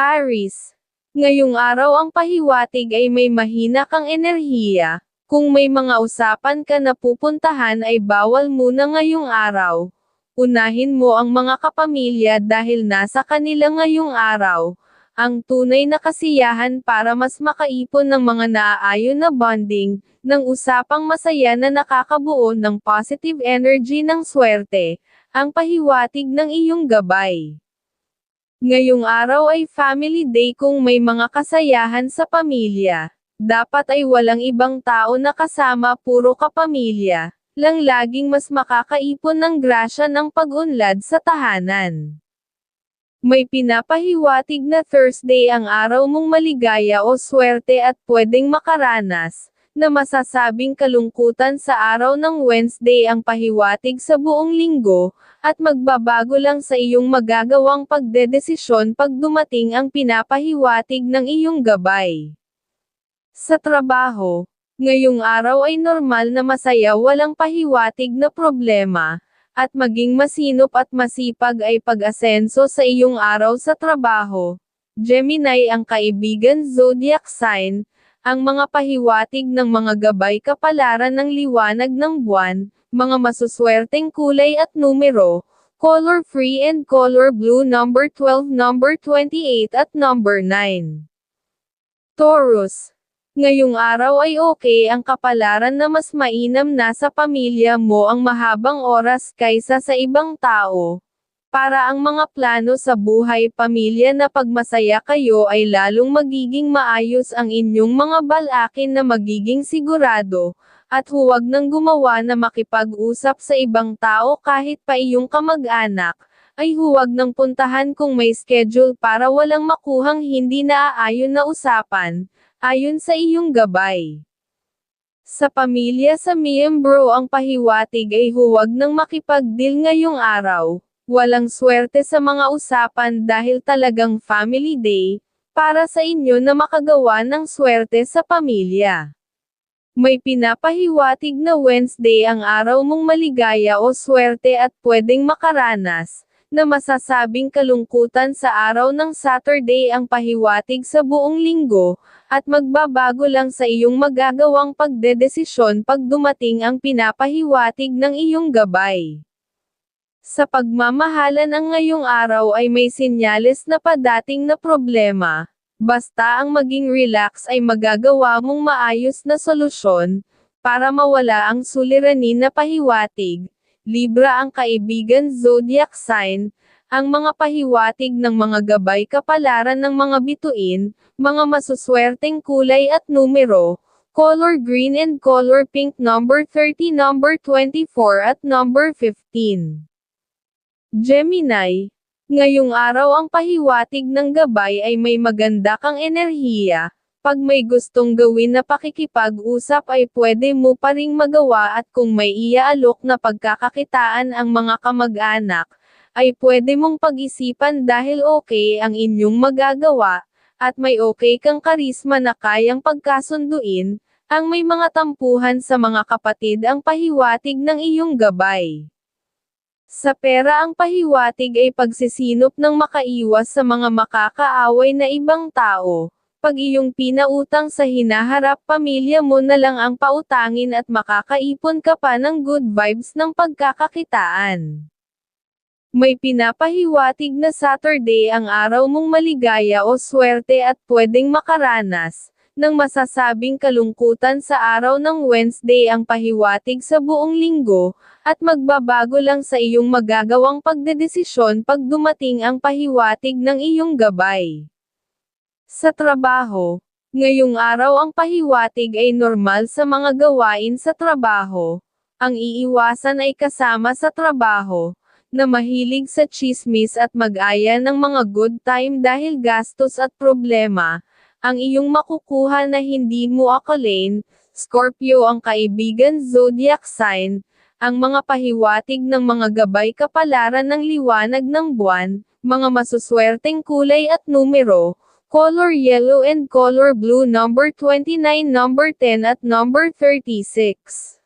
Aries. Ngayong araw ang pahiwatig ay may mahina kang enerhiya. Kung may mga usapan ka na pupuntahan ay bawal muna ngayong araw. Unahin mo ang mga kapamilya dahil nasa kanila ngayong araw. Ang tunay na kasiyahan para mas makaipon ng mga naaayon na bonding, ng usapang masaya na nakakabuo ng positive energy ng swerte, ang pahiwatig ng iyong gabay. Ngayong araw ay family day kung may mga kasayahan sa pamilya. Dapat ay walang ibang tao na kasama puro kapamilya, lang laging mas makakaipon ng grasya ng pag-unlad sa tahanan. May pinapahiwatig na Thursday ang araw mong maligaya o swerte at pwedeng makaranas, na masasabing kalungkutan sa araw ng Wednesday ang pahiwatig sa buong linggo, at magbabago lang sa iyong magagawang pagdedesisyon pag dumating ang pinapahiwatig ng iyong gabay. Sa trabaho, ngayong araw ay normal na masaya walang pahiwatig na problema, at maging masinop at masipag ay pag-asenso sa iyong araw sa trabaho. Gemini ang kaibigan zodiac sign, ang mga pahiwatig ng mga gabay kapalaran ng liwanag ng buwan, mga masuswerteng kulay at numero, color free and color blue number 12, number 28 at number 9. Taurus. Ngayong araw ay okay ang kapalaran na mas mainam na sa pamilya mo ang mahabang oras kaysa sa ibang tao. Para ang mga plano sa buhay pamilya na pagmasaya kayo ay lalong magiging maayos ang inyong mga balakin na magiging sigurado, at huwag nang gumawa na makipag-usap sa ibang tao kahit pa iyong kamag-anak, ay huwag nang puntahan kung may schedule para walang makuhang hindi naaayon na usapan, ayon sa iyong gabay. Sa pamilya sa miyembro ang pahiwatig ay huwag nang makipag-deal ngayong araw. Walang swerte sa mga usapan dahil talagang family day, para sa inyo na makagawa ng swerte sa pamilya. May pinapahiwatig na Wednesday ang araw mong maligaya o swerte at pwedeng makaranas, na masasabing kalungkutan sa araw ng Saturday ang pahiwatig sa buong linggo, at magbabago lang sa iyong magagawang pagdedesisyon pag dumating ang pinapahiwatig ng iyong gabay. Sa pagmamahalan ang ngayong araw ay may senyales na padating na problema, basta ang maging relax ay magagawa mong maayos na solusyon, para mawala ang suliranin na pahiwatig. Libra ang kaibigan zodiac sign, ang mga pahiwatig ng mga gabay kapalaran ng mga bituin, mga masuswerteng kulay at numero, color green and color pink number 30, number 24 at number 15. Gemini. Ngayong araw ang pahiwatig ng gabay ay may maganda kang enerhiya. Pag may gustong gawin na pakikipag-usap ay pwede mo pa ring magawa at kung may iaalok na pagkakakitaan ang mga kamag-anak, ay pwede mong pag-isipan dahil okay ang inyong magagawa, at may okay kang karisma na kayang pagkasunduin, ang may mga tampuhan sa mga kapatid ang pahiwatig ng iyong gabay. Sa pera ang pahiwatig ay pagsisinop ng makaiwas sa mga makakaaway na ibang tao. Pag iyong pinautang sa hinaharap pamilya mo na lang ang pautangin at makakaipon ka pa ng good vibes ng pagkakakitaan. May pinapahiwatig na Saturday ang araw mong maligaya o swerte at pwedeng makaranas, ng masasabing kalungkutan sa araw ng Wednesday ang pahiwatig sa buong linggo, at magbabago lang sa iyong magagawang pagdedesisyon pag dumating ang pahiwatig ng iyong gabay. Sa trabaho, ngayong araw ang pahiwatig ay normal sa mga gawain sa trabaho. Ang iiwasan ay kasama sa trabaho, na mahilig sa tsismis at mag-aya ng mga good time dahil gastos at problema, ang iyong makukuha na hindi mo akalain. Scorpio ang kaibigan zodiac sign, ang mga pahiwatig ng mga gabay kapalaran ng liwanag ng buwan, mga masuswerteng kulay at numero, color yellow and color blue number 29, number 10 at number 36.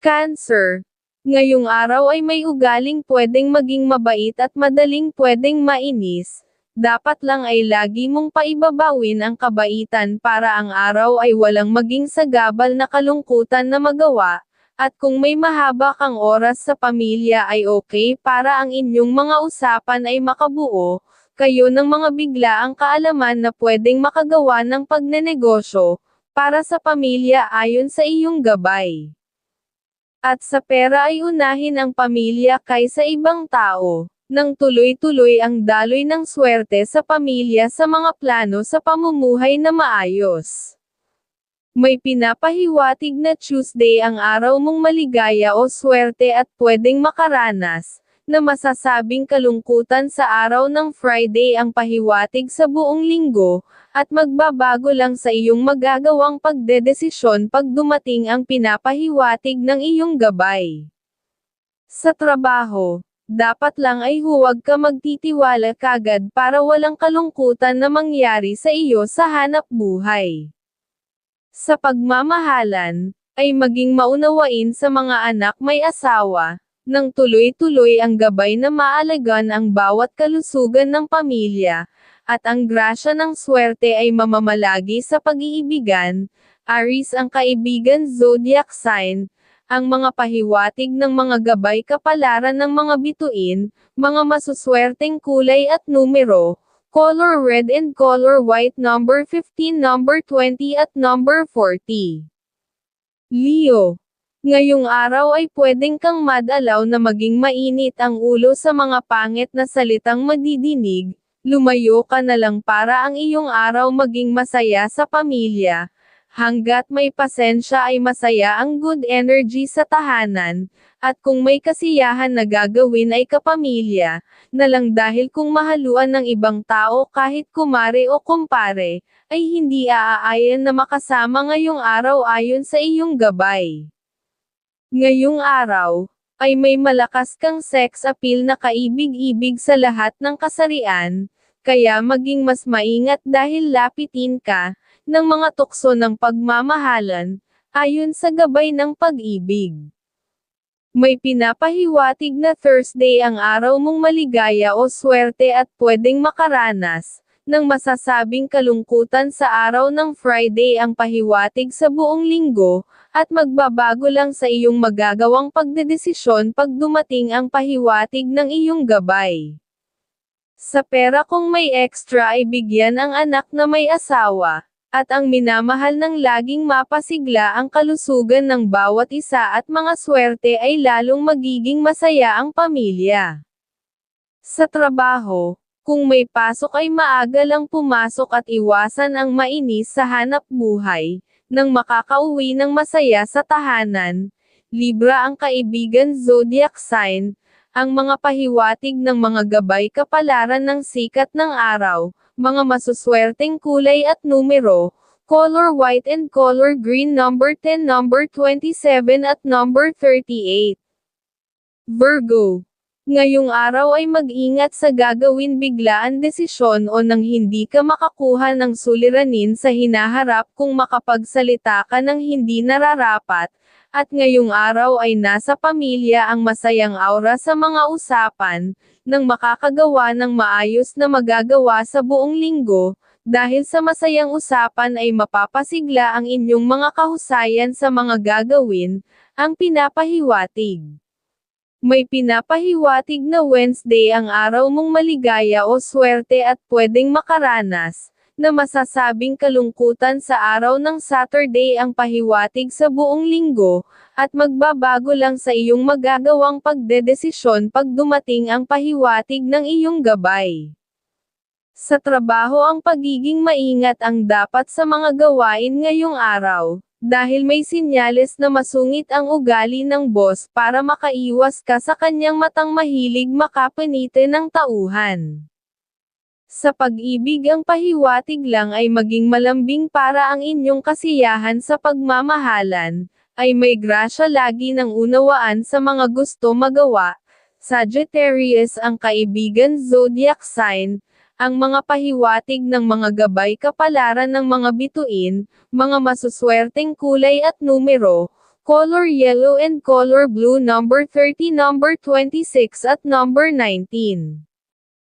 Cancer. Ngayong araw ay may ugaling pwedeng maging mabait at madaling pwedeng mainis, dapat lang ay lagi mong paibabawin ang kabaitan para ang araw ay walang maging sagabal na kalungkutan na magawa, at kung may mahaba kang oras sa pamilya ay okay para ang inyong mga usapan ay makabuo, kayo ng mga biglaang kaalaman na pwedeng makagawa ng pagnenegosyo, para sa pamilya ayon sa iyong gabay. At sa pera ay unahin ang pamilya kaysa ibang tao, nang tuloy-tuloy ang daloy ng swerte sa pamilya sa mga plano sa pamumuhay na maayos. May pinapahiwatig na Tuesday ang araw mong maligaya o swerte at pwedeng makaranas, na masasabing kalungkutan sa araw ng Friday ang pahiwatig sa buong linggo, at magbabago lang sa iyong magagawang pagdedesisyon pag dumating ang pinapahiwatig ng iyong gabay. Sa trabaho, dapat lang ay huwag ka magtitiwala kagad para walang kalungkutan na mangyari sa iyo sa hanap buhay. Sa pagmamahalan, ay maging maunawain sa mga anak may asawa, nang tuloy-tuloy ang gabay na maalagaan ang bawat kalusugan ng pamilya, at ang grasya ng swerte ay mamamalagi sa pag-iibigan. Aries ang kaibigan zodiac sign, ang mga pahiwatig ng mga gabay kapalaran ng mga bituin, mga masuswerteng kulay at numero, color red and color white, number 15, number 20 at number 40. Leo. Ngayong araw ay pwedeng kang madalaw na maging mainit ang ulo sa mga pangit na salitang madidinig, lumayo ka na lang para ang iyong araw maging masaya sa pamilya. Hanggat may pasensya ay masaya ang good energy sa tahanan, at kung may kasiyahan na gagawin ay kapamilya, na lang dahil kung mahaluan ng ibang tao kahit kumare o kumpare, ay hindi aaayan na makasama ngayong araw ayon sa iyong gabay. Ngayong araw, ay may malakas kang sex appeal na kaibig-ibig sa lahat ng kasarian, kaya maging mas maingat dahil lapitin ka, ng mga tukso ng pagmamahalan, ayon sa gabay ng pag-ibig. May pinapahiwatig na Thursday ang araw mong maligaya o swerte at pwedeng makaranas, ng masasabing kalungkutan sa araw ng Friday ang pahiwatig sa buong linggo, at magbabago lang sa iyong magagawang pagdedesisyon pag dumating ang pahiwatig ng iyong gabay. Sa pera kung may extra ay bigyan ang anak na may asawa, at ang minamahal ng laging mapasigla ang kalusugan ng bawat isa at mga swerte ay lalong magiging masaya ang pamilya. Sa trabaho, kung may pasok ay maaga lang pumasok at iwasan ang mainis sa hanap buhay, nang makakauwi ng masaya sa tahanan. Libra ang kaibigan zodiac sign, ang mga pahiwatig ng mga gabay kapalaran ng sikat ng araw, mga masuswerteng kulay at numero, color white and color green, number 10, number 27 at number 38. Virgo. Ngayong araw ay mag-ingat sa gagawin biglaan desisyon o nang hindi ka makakuha ng suliranin sa hinaharap kung makapagsalita ka ng hindi nararapat, at ngayong araw ay nasa pamilya ang masayang aura sa mga usapan, nang makakagawa ng maayos na magagawa sa buong linggo, dahil sa masayang usapan ay mapapasigla ang inyong mga kahusayan sa mga gagawin, ang pinapahiwatig. May pinapahiwatig na Wednesday ang araw mong maligaya o swerte at pwedeng makaranas, na masasabing kalungkutan sa araw ng Saturday ang pahiwatig sa buong linggo, at magbabago lang sa iyong magagawang pagdedesisyon pag dumating ang pahiwatig ng iyong gabay. Sa trabaho ang pagiging maingat ang dapat sa mga gawain ngayong araw, dahil may sinyales na masungit ang ugali ng boss para makaiwas ka sa kanyang matang mahilig makapanite ng tauhan. Sa pag-ibig ang pahiwatig lang ay maging malambing para ang inyong kasiyahan sa pagmamahalan, ay may grasya lagi ng unawaan sa mga gusto magawa. Sagittarius ang kaibigan zodiac sign, ang mga pahiwatig ng mga gabay kapalaran ng mga bituin, mga masuswerteng kulay at numero, color yellow and color blue, number 30, number 26 at number 19.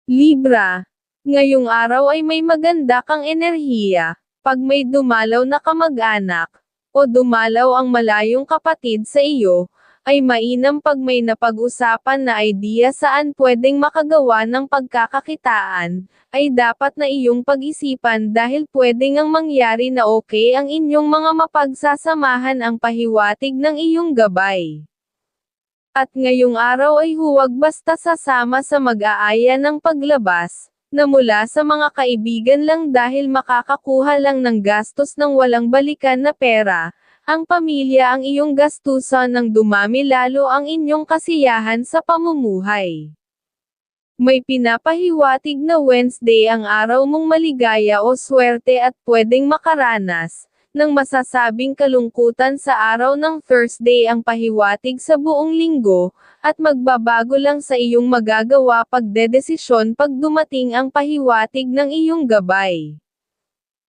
Libra. Ngayong araw ay may maganda kang enerhiya. Pag may dumalaw na kamag-anak, o dumalaw ang malayong kapatid sa iyo, ay mainam pag may napag-usapan na idea saan pwedeng makagawa ng pagkakakitaan, ay dapat na iyong pag-isipan dahil pwedeng ang mangyari na okay ang inyong mga mapagsasamahan ang pahiwatig ng iyong gabay. At ngayong araw ay huwag basta sasama sa mag-aaya ng paglabas, na mula sa mga kaibigan lang dahil makakakuha lang ng gastos ng walang balikan na pera, ang pamilya ang iyong gastusan nang dumami lalo ang inyong kasiyahan sa pamumuhay. May pinapahiwatig na Wednesday ang araw mong maligaya o swerte at pwedeng makaranas ng masasabing kalungkutan sa araw ng Thursday ang pahiwatig sa buong linggo, at magbabago lang sa iyong magagawa pagdedesisyon pag dumating ang pahiwatig ng iyong gabay.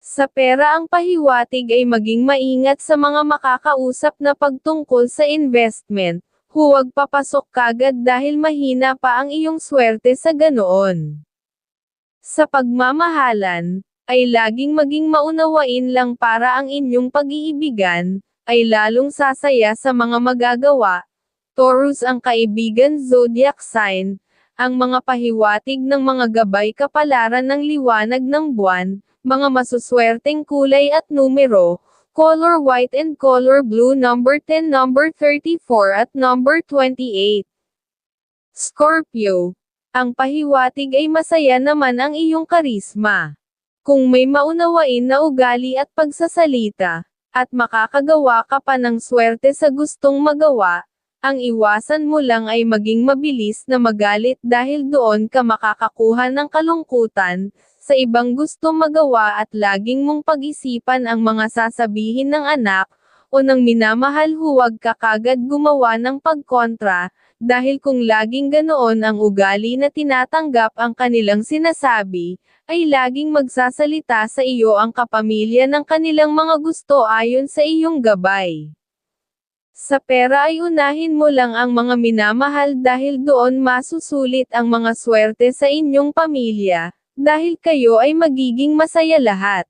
Sa pera ang pahiwatig ay maging maingat sa mga makakausap na pagtungkol sa investment, huwag papasok kagad dahil mahina pa ang iyong swerte sa ganoon. Sa pagmamahalan, ay laging maging maunawain lang para ang inyong pag-iibigan, ay lalong sasaya sa mga magagawa. Taurus ang kaibigan zodiac sign, ang mga pahiwatig ng mga gabay kapalaran ng liwanag ng buwan, mga masuswerteng kulay at numero, color white and color blue number 10, number 34 at number 28. Scorpio, ang pahiwatig ay masaya naman ang iyong karisma. Kung may maunawain na ugali at pagsasalita, at makakagawa ka pa ng swerte sa gustong magawa, ang iwasan mo lang ay maging mabilis na magalit dahil doon ka makakakuha ng kalungkutan, sa ibang gusto magawa at laging mong pag-isipan ang mga sasabihin ng anak, o ng minamahal huwag ka kagad gumawa ng pagkontra, dahil kung laging ganoon ang ugali na tinatanggap ang kanilang sinasabi, ay laging magsasalita sa iyo ang kapamilya ng kanilang mga gusto ayon sa iyong gabay. Sa pera ay unahin mo lang ang mga minamahal dahil doon masusulit ang mga swerte sa inyong pamilya, dahil kayo ay magiging masaya lahat.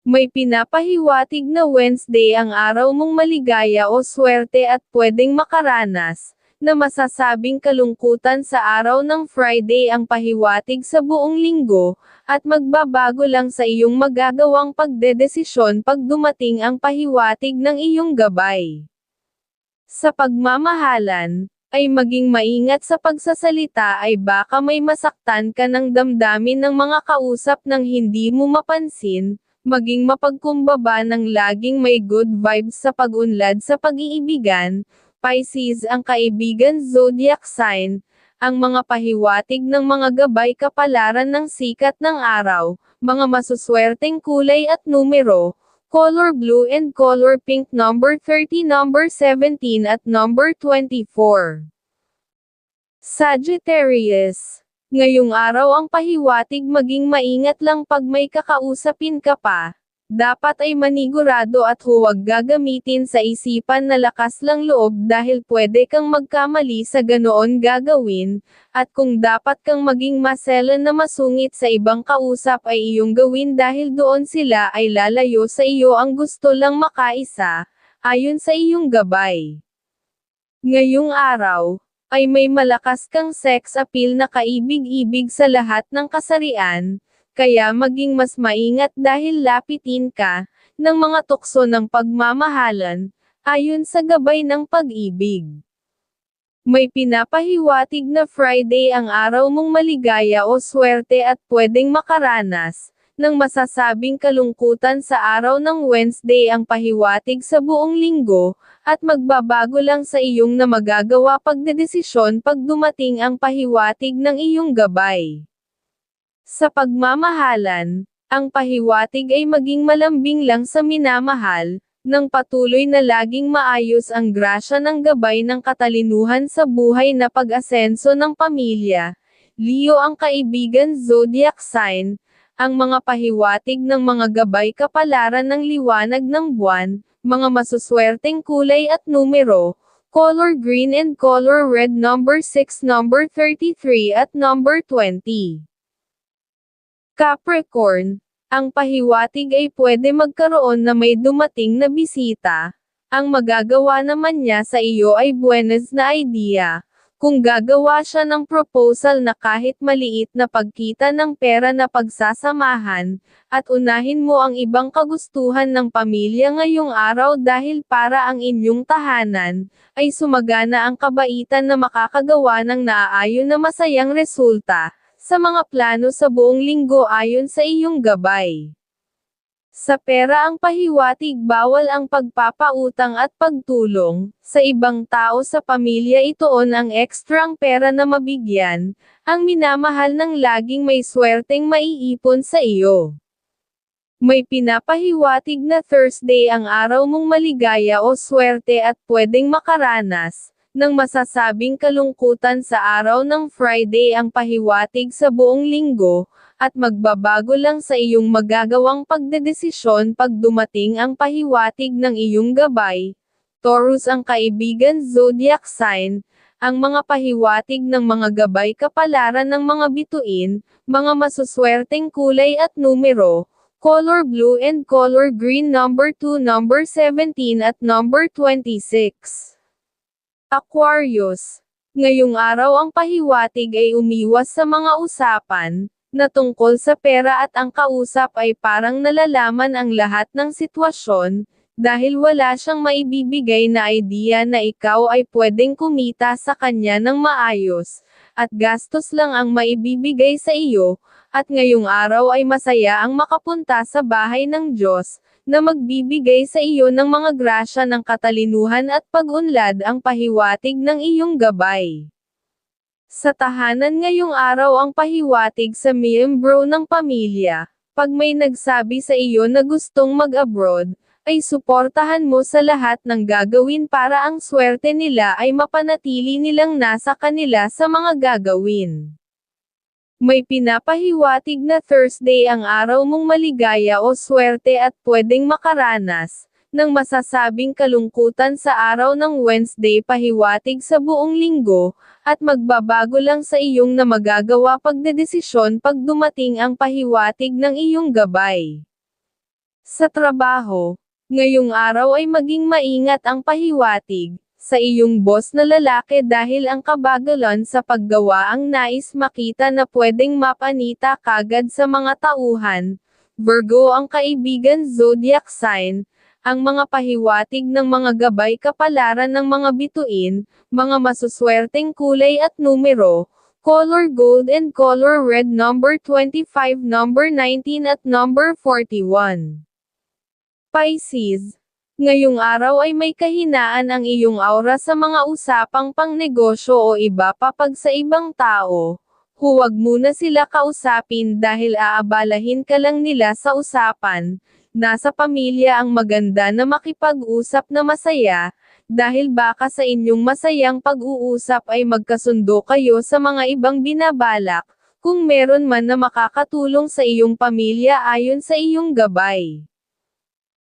May pinapahiwatig na Wednesday ang araw mong maligaya o swerte at pwedeng makaranas, na masasabing kalungkutan sa araw ng Friday ang pahiwatig sa buong linggo, at magbabago lang sa iyong magagawang pagdedesisyon pag dumating ang pahiwatig ng iyong gabay. Sa pagmamahalan, ay maging maingat sa pagsasalita ay baka may masaktan ka ng damdamin ng mga kausap nang hindi mo mapansin, maging mapagkumbaba ng laging may good vibes sa pag-unlad sa pag-iibigan. Pisces ang kaibigan zodiac sign, ang mga pahiwatig ng mga gabay kapalaran ng sikat ng araw, mga masuswerteng kulay at numero, color blue and color pink number 30, number 17 at number 24. Sagittarius, ngayong araw ang pahiwatig maging maingat lang pag may kakausapin ka pa. Dapat ay manigurado at huwag gagamitin sa isipan na lakas lang loob dahil pwede kang magkamali sa ganoon gagawin, at kung dapat kang maging maselan na masungit sa ibang kausap ay iyong gawin dahil doon sila ay lalayo sa iyo ang gusto lang makaisa, ayon sa iyong gabay. Ngayong araw, ay may malakas kang sex appeal na kaibig-ibig sa lahat ng kasarian, kaya maging mas maingat dahil lapitin ka ng mga tukso ng pagmamahalan, ayon sa gabay ng pag-ibig. May pinapahiwatig na Friday ang araw mong maligaya o swerte at pwedeng makaranas ng masasabing kalungkutan sa araw ng Wednesday ang pahiwatig sa buong linggo, at magbabago lang sa iyong na magagawa pagdedesisyon pag dumating ang pahiwatig ng iyong gabay. Sa pagmamahalan, ang pahiwatig ay maging malambing lang sa minamahal, nang patuloy na laging maayos ang grasya ng gabay ng katalinuhan sa buhay na pag-asenso ng pamilya. Leo ang kaibigan zodiac sign, ang mga pahiwatig ng mga gabay kapalaran ng liwanag ng buwan, mga masuswerteng kulay at numero, color green and color red number 6, number 33 at number 20. Capricorn, ang pahiwatig ay pwede magkaroon na may dumating na bisita. Ang magagawa naman niya sa iyo ay buenas na idea. Kung gagawa siya ng proposal na kahit maliit na pagkita ng pera na pagsasamahan, at unahin mo ang ibang kagustuhan ng pamilya ngayong araw dahil para ang inyong tahanan, ay sumagana ang kabaitan na makakagawa ng naaayon na masayang resulta, sa mga plano sa buong linggo ayon sa iyong gabay. Sa pera ang pahiwatig bawal ang pagpapautang at pagtulong, sa ibang tao sa pamilya itoon ang ekstrang pera na mabigyan, ang minamahal ng laging may swerteng maiipon sa iyo. May pinapahiwatig na Thursday ang araw mong maligaya o swerte at pwedeng makaranas, ng masasabing kalungkutan sa araw ng Friday ang pahiwatig sa buong linggo, at magbabago lang sa iyong magagawang pagdedesisyon pag dumating ang pahiwatig ng iyong gabay. Taurus ang kaibigan zodiac sign, ang mga pahiwatig ng mga gabay kapalaran ng mga bituin, mga masuswerteng kulay at numero, color blue and color green number 2, number 17 at number 26. Aquarius, ngayong araw ang pahiwatig ay umiwas sa mga usapan na tungkol sa pera at ang kausap ay parang nalalaman ang lahat ng sitwasyon, dahil wala siyang maibibigay na idea na ikaw ay pwedeng kumita sa kanya ng maayos, at gastos lang ang maibibigay sa iyo, at ngayong araw ay masaya ang makapunta sa bahay ng Diyos, na magbibigay sa iyo ng mga grasya ng katalinuhan at pag-unlad ang pahiwatig ng iyong gabay. Sa tahanan ngayong araw ang pahiwatig sa miyembro ng pamilya, pag may nagsabi sa iyo na gustong mag-abroad, ay suportahan mo sa lahat ng gagawin para ang swerte nila ay mapanatili nilang nasa kanila sa mga gagawin. May pinapahiwatig na Thursday ang araw mong maligaya o swerte at pwedeng makaranas ng masasabing kalungkutan sa araw ng Wednesday pahiwatig sa buong linggo, at magbabago lang sa iyong na magagawa pagdedesisyon pag dumating ang pahiwatig ng iyong gabay. Sa trabaho, ngayong araw ay maging maingat ang pahiwatig sa iyong boss na lalaki dahil ang kabagalan sa paggawa ang nais makita na pwedeng mapanita kagad sa mga tauhan. Virgo ang kaibigan zodiac sign, ang mga pahiwatig ng mga gabay kapalaran ng mga bituin, mga masuswerteng kulay at numero, color gold and color red number 25, number 19 at number 41. Pisces, ngayong araw ay may kahinaan ang iyong aura sa mga usapang pangnegosyo o iba pa pag sa ibang tao. Huwag muna sila kausapin dahil aabalahin ka lang nila sa usapan. Nasa pamilya ang maganda na makipag-usap na masaya, dahil baka sa inyong masayang pag-uusap ay magkasundo kayo sa mga ibang binabalak, kung meron man na makakatulong sa iyong pamilya ayon sa iyong gabay.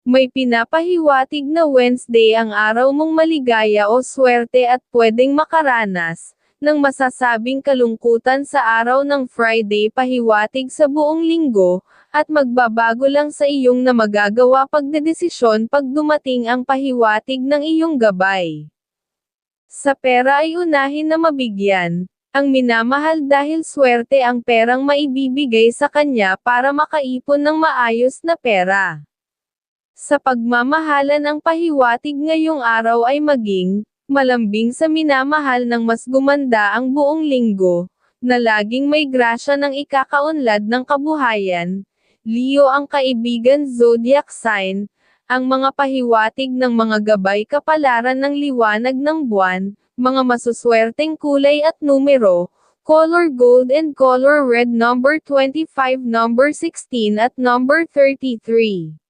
May pinapahiwatig na Wednesday ang araw mong maligaya o swerte at pwedeng makaranas ng masasabing kalungkutan sa araw ng Friday pahiwatig sa buong linggo, at magbabago lang sa iyong na magagawa pagdedesisyon pag dumating ang pahiwatig ng iyong gabay. Sa pera ay unahin na mabigyan ang minamahal dahil swerte ang perang maibibigay sa kanya para makaipon ng maayos na pera. Sa pagmamahalan ang pahiwatig ngayong araw ay maging malambing sa minamahal ng mas gumanda ang buong linggo, na laging may grasya ng ikakaunlad ng kabuhayan. Leo ang kaibigan zodiac sign, ang mga pahiwatig ng mga gabay kapalaran ng liwanag ng buwan, mga masuswerteng kulay at numero, color gold and color red number 25, number 16 at number 33.